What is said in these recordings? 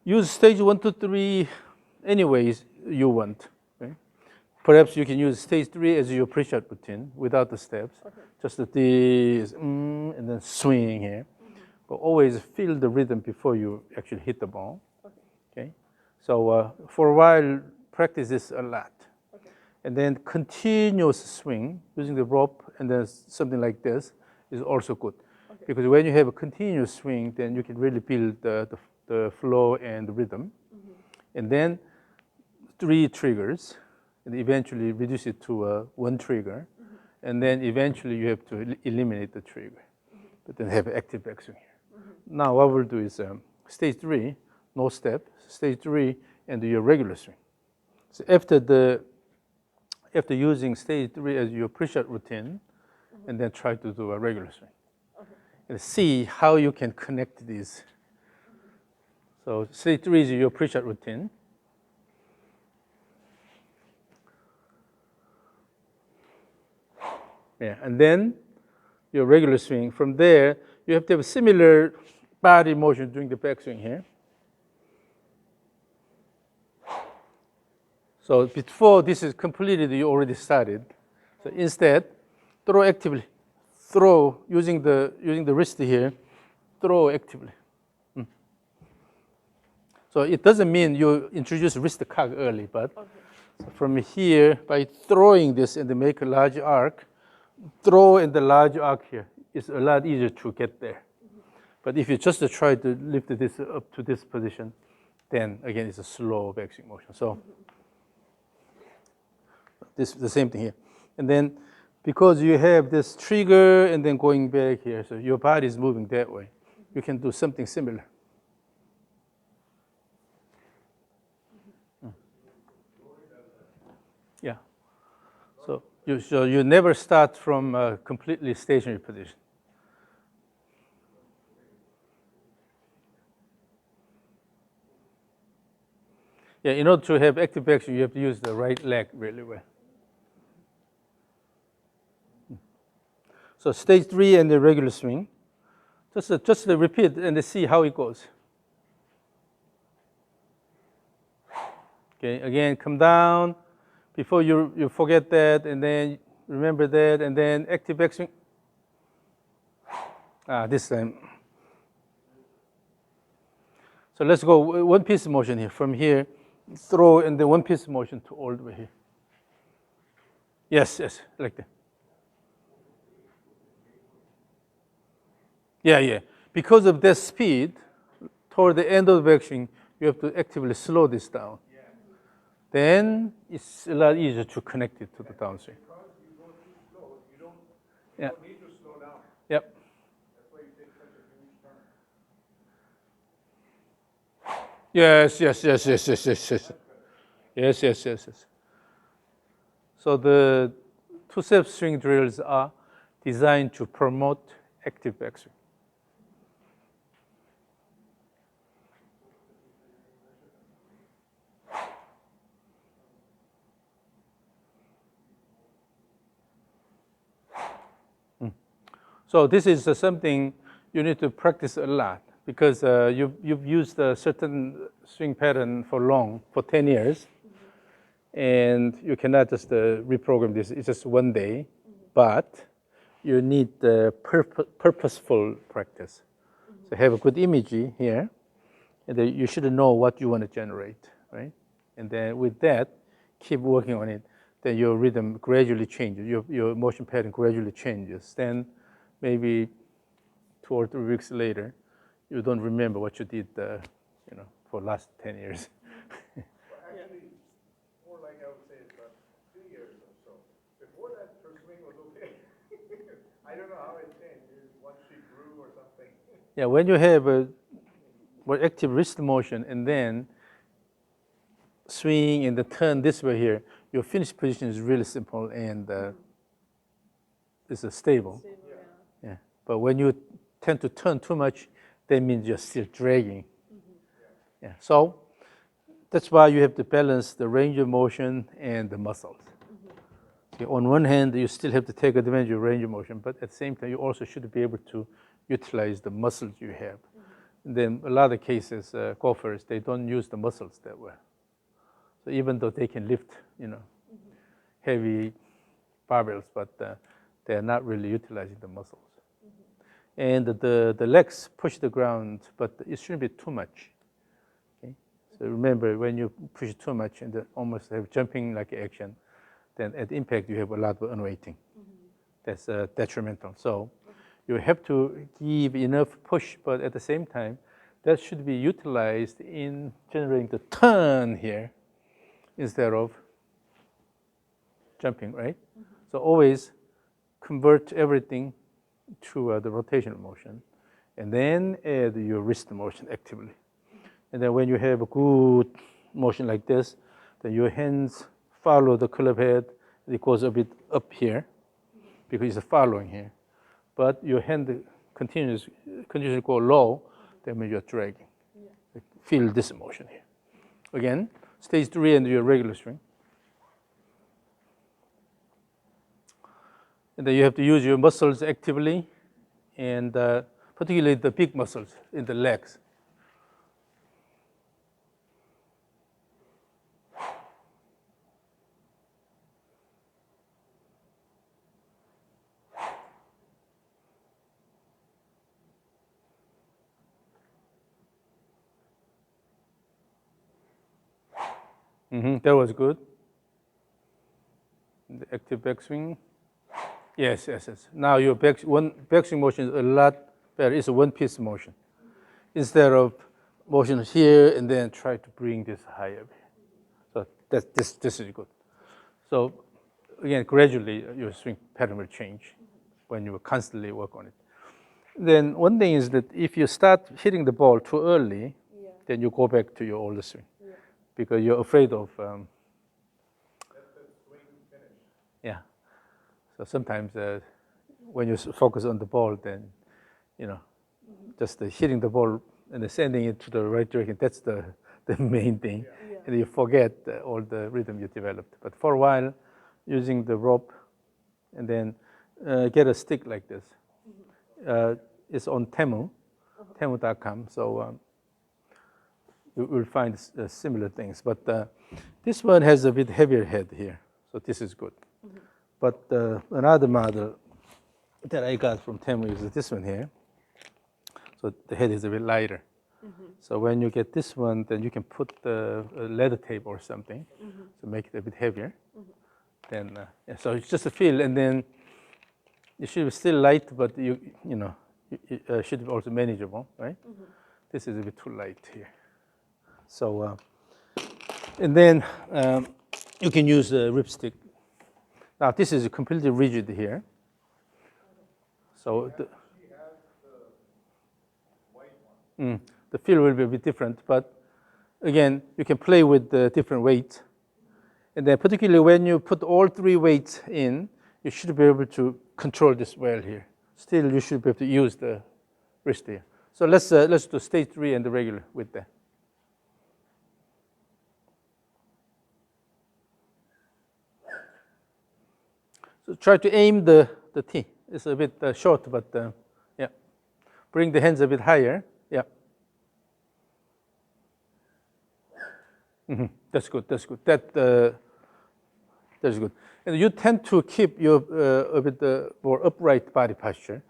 use stage 1 to 3 anyways you want. Okay? Perhaps you can use stage 3 as your pre-shot routine without the steps. Okay. Just this, and then swing here. But always feel the rhythm before you actually hit the ball. Okay. Okay? So for a while, practice this a lot. Okay. And then continuous swing using the rope and then something like this is also good. Okay. Because when you have a continuous swing, then you can really build the flow and the rhythm. And then 3 triggers, and eventually reduce it to 1 trigger. And then eventually you have to eliminate the trigger. But then have active backswing here. Now what we'll do is stage 3, no step, stage 3, and do your regular swing. So after using stage 3 as your pre-shot routine, and then try to do a regular swing. Okay. And see how you can connect these. So stage 3 is your pre-shot routine. Yeah, and then your regular swing. From there, you have to have a similar body motion during the backswing here. So before this is completed, you already started. So instead, throw actively. Throw using the wrist here. Throw actively. So it doesn't mean you introduce wrist cock early, but so from here, by throwing this and make a large arc, throw in the large arc here, it's a lot easier to get there. But if you just try to lift this up to this position, then again, it's a slow backswing motion. So this the same thing here. And then because you have this trigger and then going back here, so your body is moving that way, you can do something similar. Yeah. So you never start from a completely stationary position. Yeah, in order to have active backswing, you have to use the right leg really well. So stage 3 and the regular swing. Just repeat and see how it goes. Okay, again, come down. Before you forget that, and then remember that, and then active backswing. This time. So let's go one piece motion here. From here, throw and then one piece motion to all the way here. Yes, like that. Yeah. Because of that speed, toward the end of the backswing, you have to actively slow this down. Then it's a lot easier to connect it to the downswing. Because you go too slow, you don't need to slow down. Yep. That's why you take such a huge turn. Yes. So the two-step swing drills are designed to promote active backswing. So this is something you need to practice a lot because you've used a certain swing pattern for 10 years, and you cannot just reprogram this. It's just one day, but you need purposeful practice. So have a good imagery here, and then you should know what you want to generate, right? And then with that, keep working on it. Then your rhythm gradually changes. Your motion pattern gradually changes. Then maybe 2 or 3 weeks later, you don't remember what you did, for the last 10 years. Well, actually, more like I would say it's about 2 years or so. Before that, her swing was okay. I don't know how it changed. Once she grew or something. Yeah, when you have a active wrist motion and then swing and the turn this way here, your finish position is really simple and it's stable. Yeah. But when you tend to turn too much, that means you're still dragging. Yeah. So that's why you have to balance the range of motion and the muscles. Okay, on one hand, you still have to take advantage of range of motion, but at the same time, you also should be able to utilize the muscles you have. Then a lot of cases, golfers, they don't use the muscles that well. So even though they can lift, heavy barbells, but they're not really utilizing the muscles. And the legs push the ground, but it shouldn't be too much. Okay? So remember, when you push too much and almost have jumping like action, then at impact you have a lot of unweighting. That's detrimental. So you have to give enough push, but at the same time, that should be utilized in generating the turn here instead of jumping, right? So always convert everything to the rotational motion, and then add your wrist motion actively. And then when you have a good motion like this, then your hands follow the club head. It goes a bit up here because it's following here. But your hand continuously go low, that means you're dragging. Feel this motion here. Again, stage 3 and your regular swing. And then you have to use your muscles actively, and particularly the big muscles in the legs. That was good. The active backswing. Yes. Now your backswing motion is a lot better. It's a one-piece motion. Instead of motion here and then try to bring this higher. So this is good. So again, gradually your swing pattern will change when you constantly work on it. Then one thing is that if you start hitting the ball too early, then you go back to your older swing because you're afraid of. That's the swing finish. Yeah. So sometimes when you focus on the ball, then, just hitting the ball and sending it to the right direction, that's the main thing. And you forget all the rhythm you developed. But for a while, using the rope and then get a stick like this. It's on Temu, temu.com. So you will find similar things. But this one has a bit heavier head here. So this is good. But another model that I got from Temu is this one here. So the head is a bit lighter. So when you get this one, then you can put the leather tape or something to make it a bit heavier. Then so it's just a feel, and then it should be still light, but it should be also manageable, right? This is a bit too light here. So and then you can use a ripstick. Now this is completely rigid here. So She has the white one. The feel will be a bit different, but again, you can play with the different weights. And then particularly when you put all 3 weights in, you should be able to control this well here. Still, you should be able to use the wrist here. So let's do stage 3 and the regular with that. So try to aim the tee. It's a bit short, but yeah. Bring the hands a bit higher. Yeah. That's good. That's good. That's good. And you tend to keep your a bit more upright body posture,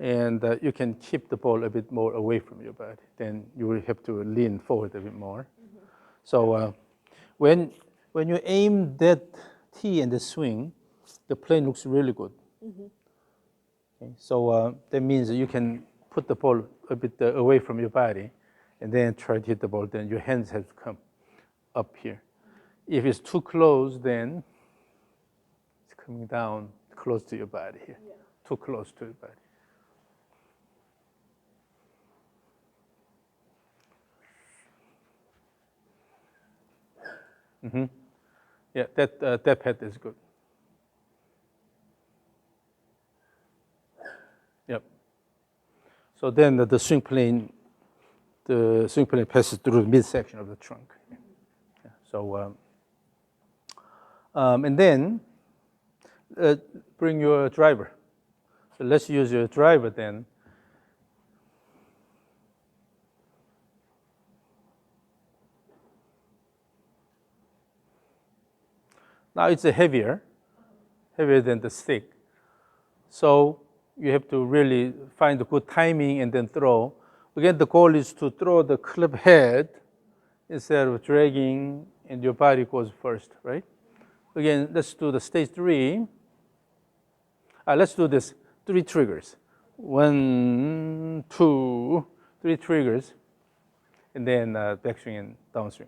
and you can keep the ball a bit more away from your body. Then you will have to lean forward a bit more. So when you aim that tee and the swing, the plane looks really good. Okay, so that means that you can put the ball a bit away from your body, and then try to hit the ball. Then your hands have to come up here. If it's too close, then it's coming down close to your body here. Too close to your body. Yeah, that pad is good. Yep. So then the swing plane passes through the midsection of the trunk. Yeah. So and then bring your driver. So let's use your driver then. Now it's heavier than the stick. So you have to really find a good timing and then throw. Again, the goal is to throw the club head instead of dragging and your body goes first, right? Again, let's do the stage 3. Let's do this 3 triggers. 1, 2, 3 triggers, and then backswing and downswing.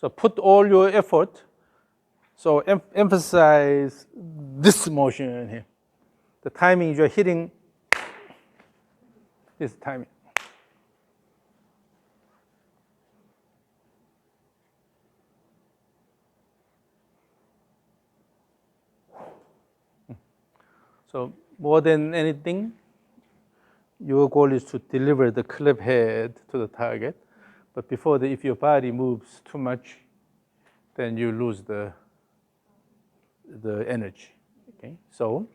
So put all your effort. So emphasize this motion here. The timing you're hitting is timing. So more than anything, your goal is to deliver the club head to the target. But before that, if your body moves too much, then you lose the energy. Okay, so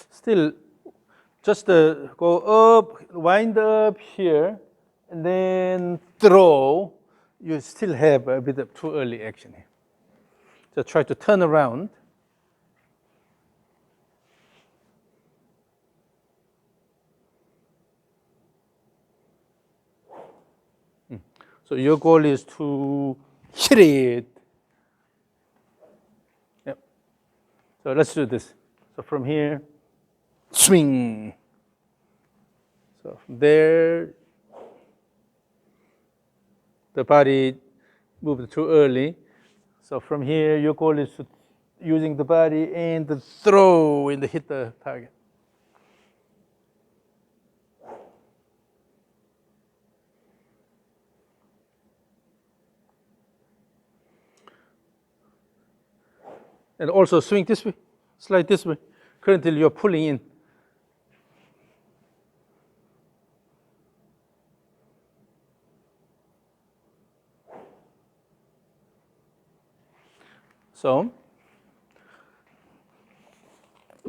still just go up, wind up here, and then throw. You still have a bit of too early action here. So try to turn around. So your goal is to hit it. Yep. So let's do this. So from here, swing. So from there, the body moved too early. So from here, your goal is to using the body and the throw and hit the target. And also swing this way, slide this way. Currently, you're pulling in. So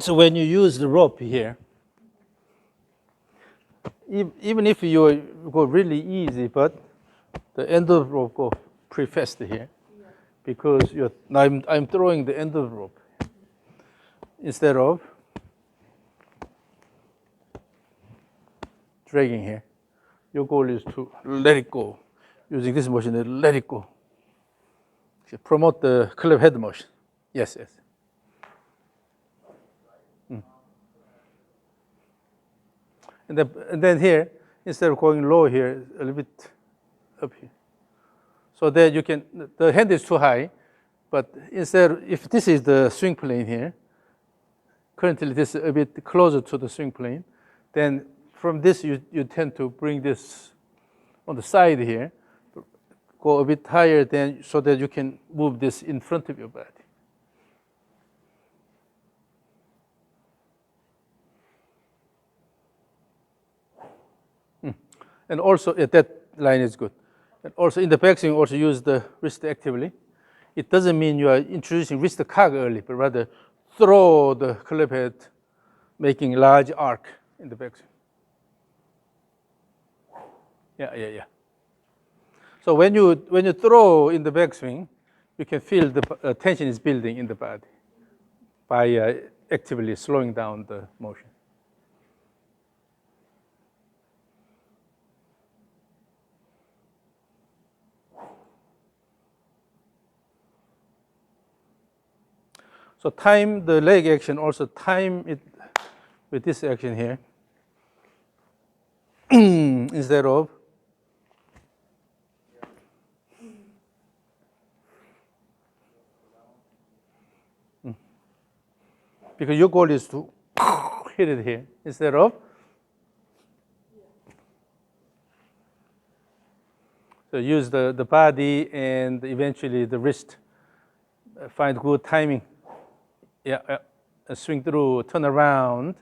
when you use the rope here, even if you go really easy, but the end of the rope go pretty fast here, because I'm throwing the end of the rope instead of dragging here. Your goal is to let it go. Using this motion, let it go. Promote the club head motion. Yes. And then here, instead of going low here, a little bit up here. So that you can, the hand is too high, but instead, if this is the swing plane here, currently this is a bit closer to the swing plane, then from this you tend to bring this on the side here, go a bit higher then so that you can move this in front of your body. And also, that line is good. And also in the backswing, also use the wrist actively. It doesn't mean you are introducing wrist cog early, but rather throw the club head, making large arc in the backswing. Yeah. So when you throw in the backswing, you can feel the tension is building in the body by actively slowing down the motion. So time the leg action, also time it with this action here instead of because your goal is to hit it here instead of So use the body and eventually the wrist. Find good timing. Yeah, swing through, turn around.